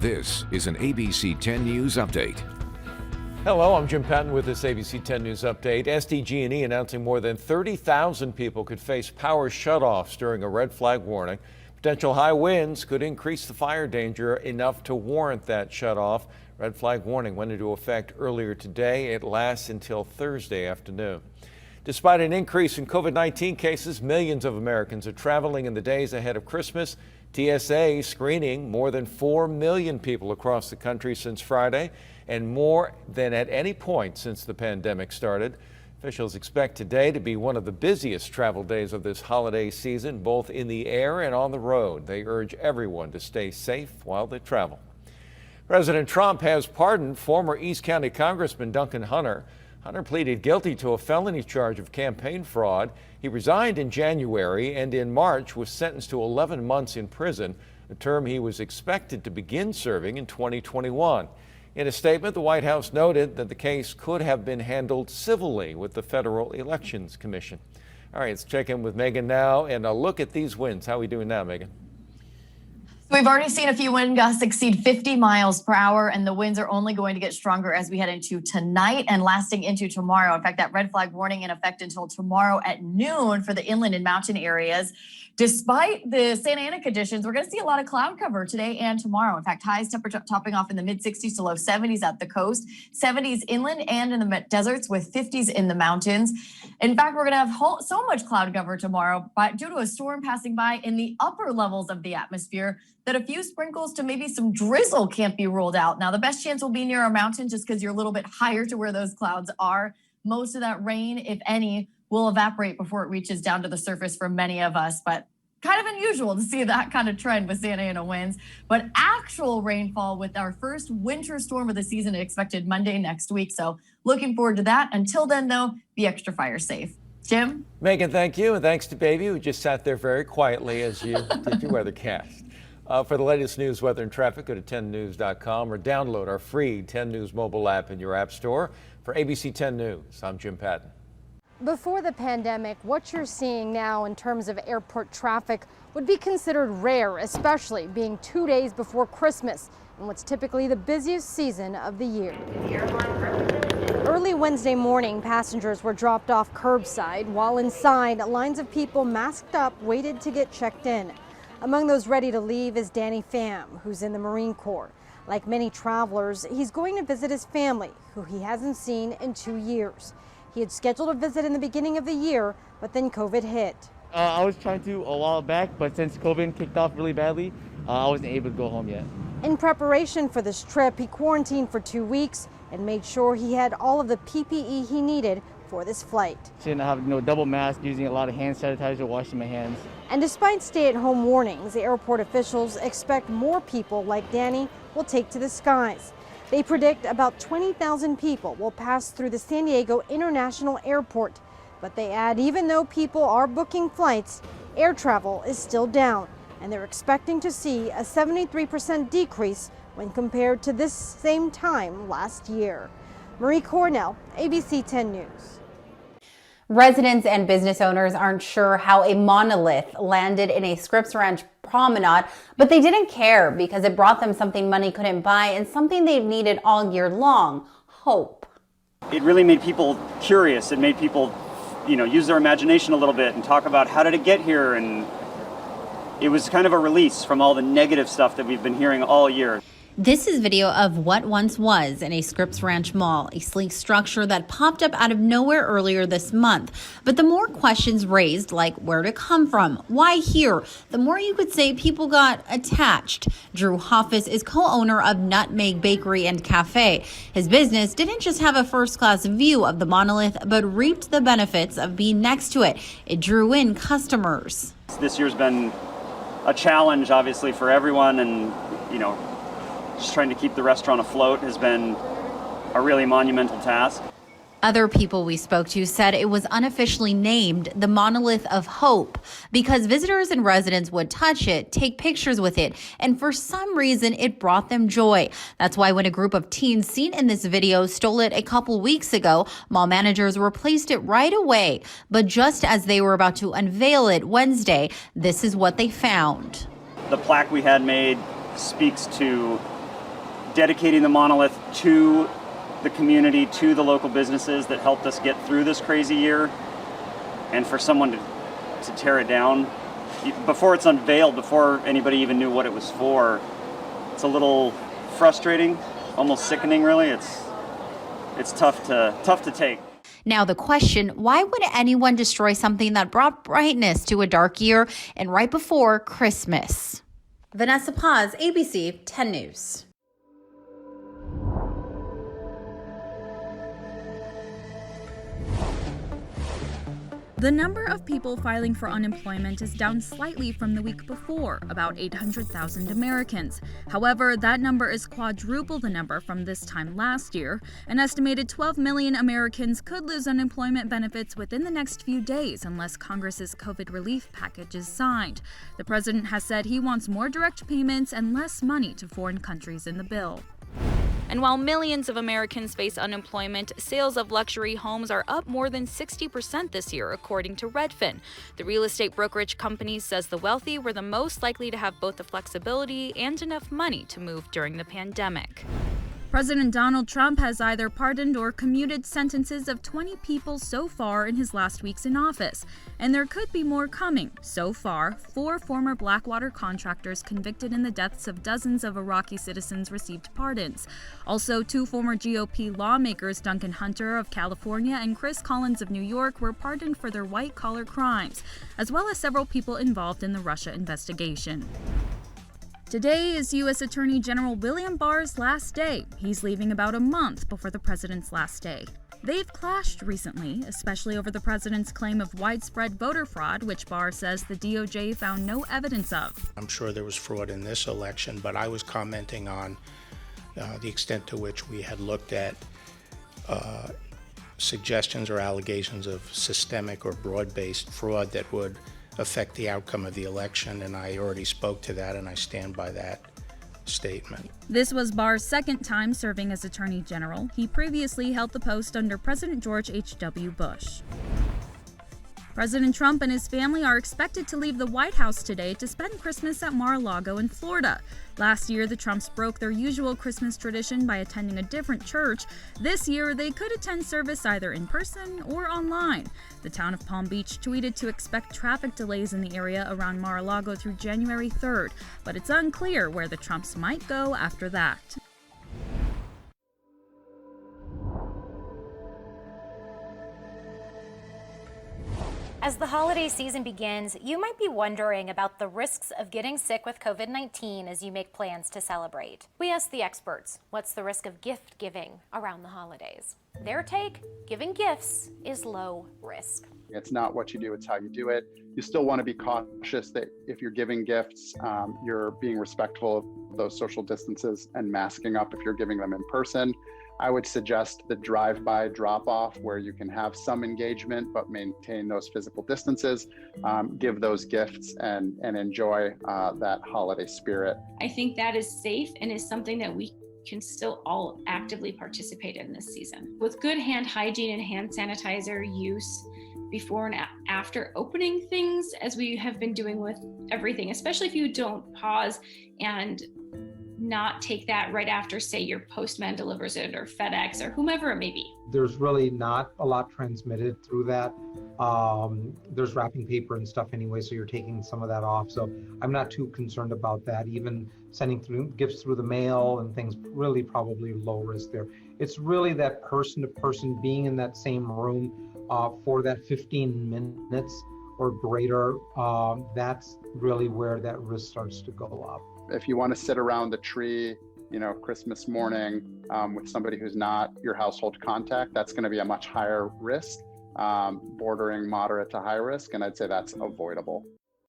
This is an ABC 10 News Update. Hello, I'm Jim Patton with this ABC 10 News Update. SDG&E announcing more than 30,000 people could face power shutoffs during a red flag warning. Potential high winds could increase the fire danger enough to warrant that shutoff. Red flag warning went into effect earlier today. It lasts until Thursday afternoon. Despite an increase in COVID-19 cases, millions of Americans are traveling in the days ahead of Christmas. TSA screening more than 4 million people across the country since Friday, and more than at any point since the pandemic started. Officials expect today to be one of the busiest travel days of this holiday season, both in the air and on the road. They urge everyone to stay safe while they travel. President Trump has pardoned former East County Congressman Duncan Hunter. Hunter pleaded guilty to a felony charge of campaign fraud. He resigned in January and in March was sentenced to 11 months in prison, a term he was expected to begin serving in 2021. In a statement, the White House noted that the case could have been handled civilly with the Federal Elections Commission. All right, let's check in with Megan now and a look at these winds. How are we doing now, Megan? We've already seen a few wind gusts exceed 50 miles per hour, and the winds are only going to get stronger as we head into tonight and lasting into tomorrow. In fact, that red flag warning in effect until tomorrow at noon for the inland and mountain areas. Despite the Santa Ana conditions, we're going to see a lot of cloud cover today and tomorrow. In fact, highs temperature topping off in the mid-60s to low 70s at the coast, 70s inland and in the deserts with 50s in the mountains. In fact, we're going to have so much cloud cover tomorrow due to a storm passing by in the upper levels of the atmosphere that a few sprinkles to maybe some drizzle can't be ruled out. Now, the best chance will be near a mountain just because you're a little bit higher to where those clouds are. Most of that rain, if any, will evaporate before it reaches down to the surface for many of us, but kind of unusual to see that kind of trend with Santa Ana winds. But actual rainfall with our first winter storm of the season expected Monday next week. So looking forward to that. Until then, though, be extra fire safe. Jim? Megan, thank you. And thanks to Baby, who just sat there very quietly as you did your weathercast. For the latest news, weather, and traffic, go to 10news.com or download our free 10 News mobile app in your app store. For ABC 10 News, I'm Jim Patton. Before the pandemic, what you're seeing now in terms of airport traffic would be considered rare, especially being 2 days before Christmas and what's typically the busiest season of the year. Early Wednesday morning, passengers were dropped off curbside, while inside, lines of people masked up waited to get checked in. Among those ready to leave is Danny Pham, who's in the Marine Corps. Like many travelers, he's going to visit his family, who he hasn't seen in 2 years. He had scheduled a visit in the beginning of the year, but then COVID hit. I was trying to a while back, but since COVID kicked off really badly, I wasn't able to go home yet. In preparation for this trip, he quarantined for 2 weeks and made sure he had all of the PPE he needed for this flight. Shouldn't have double mask, using a lot of hand sanitizer, washing my hands. And despite stay-at-home warnings, the airport officials expect more people like Danny will take to the skies. They predict about 20,000 people will pass through the San Diego International Airport. But they add, even though people are booking flights, air travel is still down, and they're expecting to see a 73% decrease when compared to this same time last year. Marie Cornell, ABC 10 News. Residents and business owners aren't sure how a monolith landed in a Scripps Ranch promenade, but they didn't care because it brought them something money couldn't buy and something they've needed all year long: hope. It really made people curious. It made people, use their imagination a little bit and talk about how did it get here, and it was kind of a release from all the negative stuff that we've been hearing all year. This is video of what once was in a Scripps Ranch mall, a sleek structure that popped up out of nowhere earlier this month. But the more questions raised, like where did it come from, why here, the more you could say people got attached. Drew Hoffus is co-owner of Nutmeg Bakery and Cafe. His business didn't just have a first-class view of the monolith, but reaped the benefits of being next to it. It drew in customers. This year's been a challenge, obviously, for everyone, and, just trying to keep the restaurant afloat has been a really monumental task. Other people we spoke to said it was unofficially named the Monolith of Hope because visitors and residents would touch it, take pictures with it, and for some reason it brought them joy. That's why when a group of teens seen in this video stole it a couple weeks ago, mall managers replaced it right away. But just as they were about to unveil it Wednesday, this is what they found. The plaque we had made speaks to dedicating the Monolith to the community, to the local businesses that helped us get through this crazy year, and for someone to tear it down before it's unveiled, before anybody even knew what it was for, it's a little frustrating, almost sickening, really. It's tough to take. Now the question, why would anyone destroy something that brought brightness to a dark year and right before Christmas? Vanessa Paz, ABC 10 News. The number of people filing for unemployment is down slightly from the week before, about 800,000 Americans. However, that number is quadruple the number from this time last year. An estimated 12 million Americans could lose unemployment benefits within the next few days unless Congress's COVID relief package is signed. The president has said he wants more direct payments and less money to foreign countries in the bill. And while millions of Americans face unemployment, sales of luxury homes are up more than 60% this year, according to Redfin. The real estate brokerage company says the wealthy were the most likely to have both the flexibility and enough money to move during the pandemic. President Donald Trump has either pardoned or commuted sentences of 20 people so far in his last weeks in office, and there could be more coming. So far, 4 former Blackwater contractors convicted in the deaths of dozens of Iraqi citizens received pardons. Also, 2 former GOP lawmakers, Duncan Hunter of California and Chris Collins of New York, were pardoned for their white-collar crimes, as well as several people involved in the Russia investigation. Today is U.S. Attorney General William Barr's last day. He's leaving about a month before the president's last day. They've clashed recently, especially over the president's claim of widespread voter fraud, which Barr says the DOJ found no evidence of. I'm sure there was fraud in this election, but I was commenting on the extent to which we had looked at suggestions or allegations of systemic or broad-based fraud that would affect the outcome of the election, and I already spoke to that, and I stand by that statement. This was Barr's second time serving as Attorney General. He previously held the post under President George H.W. Bush. President Trump and his family are expected to leave the White House today to spend Christmas at MAR-A-LAGO in Florida. Last year, the Trumps broke their usual Christmas tradition by attending a different church. This year, they could attend service either in person or online. The town of Palm Beach tweeted to expect traffic delays in the area around MAR-A-LAGO through January 3rd, but it's unclear where the Trumps might go after that. As the holiday season begins, you might be wondering about the risks of getting sick with COVID-19 as you make plans to celebrate. We asked the experts, what's the risk of gift giving around the holidays? Their take, giving gifts is low risk. It's not what you do, it's how you do it. You still want to be cautious that if you're giving gifts, you're being respectful of those social distances and masking up if you're giving them in person. I would suggest the drive-by drop-off where you can have some engagement but maintain those physical distances, give those gifts and enjoy that holiday spirit. I think that is safe and is something that we can still all actively participate in this season. With good hand hygiene and hand sanitizer use before and after opening things, as we have been doing with everything, especially if you don't pause and not take that right after, say, your postman delivers it or FedEx or whomever it may be. There's really not a lot transmitted through that. There's wrapping paper and stuff anyway, so you're taking some of that off. So I'm not too concerned about that. Even sending through gifts through the mail and things, really probably low risk there. It's really that person to person being in that same room for that 15 minutes or greater. That's really where that risk starts to go up. If you want to sit around the tree, Christmas morning with somebody who's not your household contact, that's going to be a much higher risk, bordering moderate to high risk, and I'd say that's avoidable.